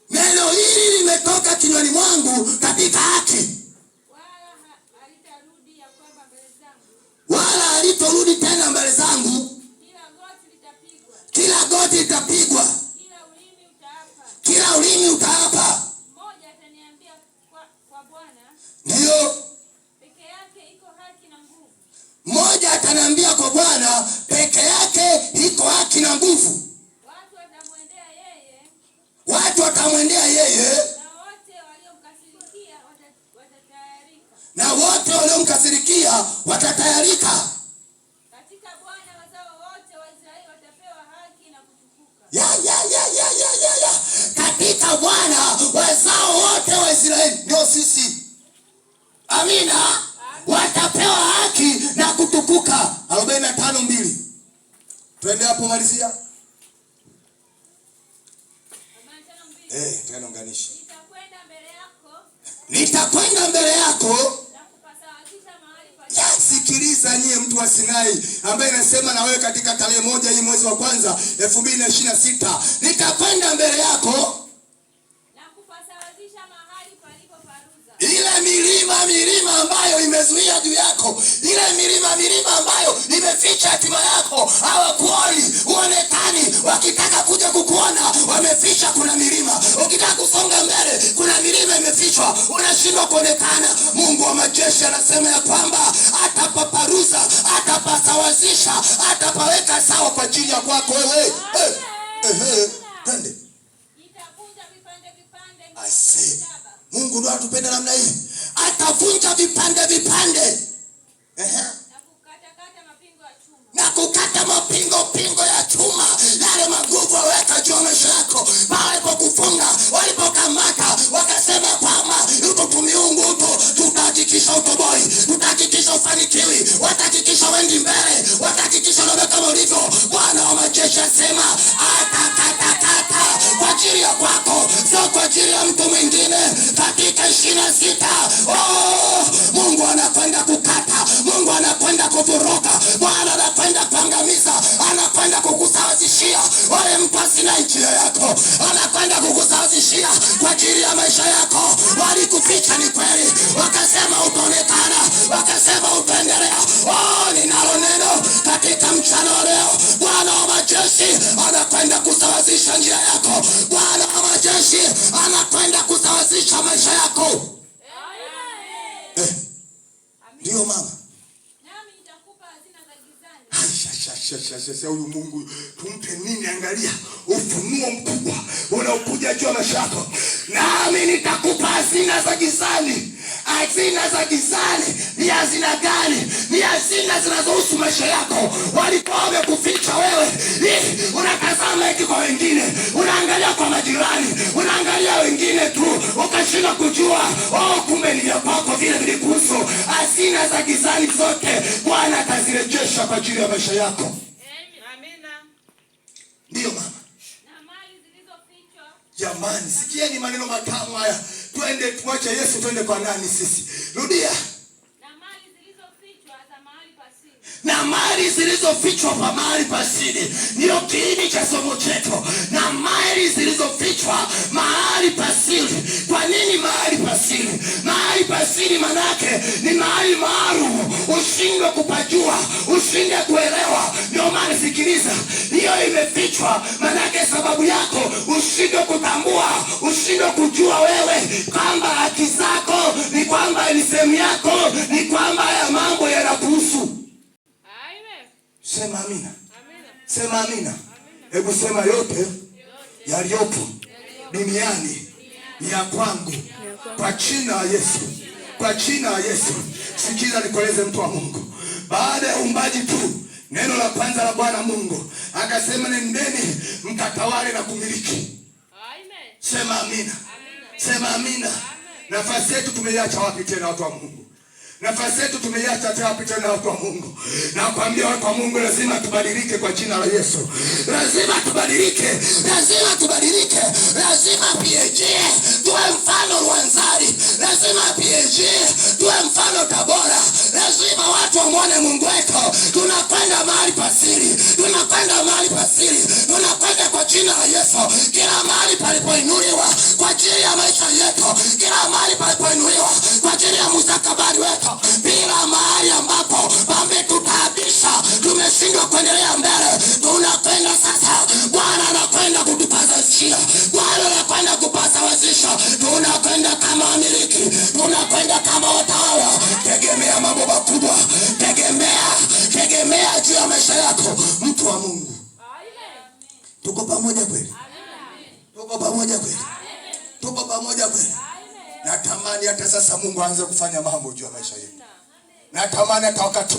Neno hili limetoka kinywani mwangu katika haki. Wala halitorudi tena mbele zangu. Kila goti litapigwa. Kila ulimi utaapa. Mmoja ataniambia kwa Bwana, ndio peke yake iko haki na nguvu. Mmoja ataniambia kwa Bwana, peke yake iko haki na nguvu. Watu watamwendea yeye. Na wote waliomkasirikia watatayarika. Katika Bwana wazao wote wa Israeli watapewa haki na kutukuka. Katika Bwana wazao wote wa Israeli, ndio sisi. Amina. Watapewa haki na kutukuka. 45:2. Twende hapo malizia. Tena unganisha. Nitakwenda mbele yako. Sikiliza nyie mtu wa Sinai ambaye nasema na wewe katika tarehe 1 hii mwezi wa kwanza 2026, nitakwenda mbele yako na kupasawazisha mahali palipoparuza. Ile milima ambayo imezuia juu yako, ile milima ambayo imeficha hatima yako, hawakuoni, uonekani. Wakitaka kuja kukuona wameficha, kuna milima. Ukitaka kusonga mbele kuna milima imefichwa, unashindwa kuonekana. Mungu wa majeshi anasema ya kwamba atapaparuza, atapasawazisha, atapaweka sawa kwa ajili ya kwako wewe. Twende. Itavunja vipande. Mungu ndo atupenda namna hii. Atavunja vipande. Na kukata mapingo ya chuma. Yale magugu waweka juu ya maisha yako. Walipokufunga, walipokamata, wakasema kwamba yuko miungu upo, tutahakikisha utoboi, tutahakikisha ufanikiwi, watahakikisha wendi mbele, watahakikisha unawe kama ulivyo. Bwana wa majeshi asema atakatakata kwa ajili ya kwako, sio kwa ajili ya mtu mwingine. Katika 26, Mungu anakwenda kukata, Mungu anakwenda kuvuruga, Bwana anakwenda kuangamiza, anakwenda kukusawazishia. Wale mtu asina njia yako, anakwenda kukusawazishia kwa ajili ya maisha yako. Walikuficha ni kweli, wakasema utaonekana, wakasema utaendelea. Ninalo neno katika mchana leo. Bwana wa majeshi anakwenda kusawazisha njia yako. Bwana wa majeshi anakwenda kusawazisha maisha yako. Ndio mama. Nami nitakupa hazina za gizani. Huyu Mungu tumpe nini? Angalia ufunuo mkubwa unaokuja juu ya maisha yako. Nami nitakupa hazina za gizani. Hazina za gizani ni hazina gani? Ni hazina zinazohusu maisha yako. Walikuwa wamekuficha wewe. Unatazama eti kwa wengine, unaangalia kwa majirani, unaangalia wengine tu, ukashindwa kujua kumbe ni ya kwako vile vilikuhusu. Hazina za gizani zote Bwana atazirejesha kwa ajili ya maisha yako. Amina. Ndio mama. Na mali zilizofichwa. Jamani, sikieni maneno matamu haya. Twende tuache Yesu, twende kwa nani sisi? Rudia. Na mali zilizofichwa pa mahali pa siri. Ndio kiini cha somo chetu. Na mali zilizofichwa mahali pa siri. Kwa nini mahali pa siri? Mahali pa siri manake ni mahali maalum, ushindwe kupajua, ushindwe kuelewa. Ndio maana sikiliza, hiyo imefichwa manake sababu yako ushindwe kutambua, ushindwe kujua wewe kwamba haki zako, ni kwamba ni sehemu yako, ni kwamba ya mambo yanakuhusu. Sema amina. Sema amina. Hebu sema yote yaliyopo duniani ni ya kwangu. Kwa jina la Yesu. Kwa jina la Yesu. Sikiza nikueleze mtu wa Mungu. Baada ya uumbaji tu, neno la kwanza la Bwana Mungu akasema nendeni mkatawale na kumiliki. Sema amina. Sema amina. Nafasi yetu tumeiacha wapi tena watu wa Mungu? Nafasi yetu tumeiacha wapi tena watu wa Mungu? Na kuambia watu wa Mungu lazima tubadilike kwa jina la Yesu. Lazima tubadilike. Lazima tubadilike. Lazima PG tuwe mfano Rwanzari, lazima PAG tuwe mfano Tabora, lazima watu wamwone Mungu wetu. Tunakwenda mahali pasiri, tunakwenda mahali pasiri, tunakwenda kwa jina la Yesu. Kila mahali palipoinuliwa kwa ajili ya maisha yetu, kila mahali palipoinuliwa kwa ajili ya mustakabali wetu, bila mahali ambapo pametutaabisha tumeshindwa kuendelea mbele, tunakwenda sasa. Bwana anakwenda kutupaza njia, Bwana anakwenda kupasawazisha. Tunakwenda kama wamiliki, tunakwenda kama watawala. Tegemea mambo makubwa, tegemea juu ya maisha yako, mtu wa Mungu. Tuko pamoja kweli? Tuko pamoja kweli? Tuko pamoja kweli? Natamani hata sasa Mungu aanze kufanya mambo juu ya maisha yetu. Natamani hata wakati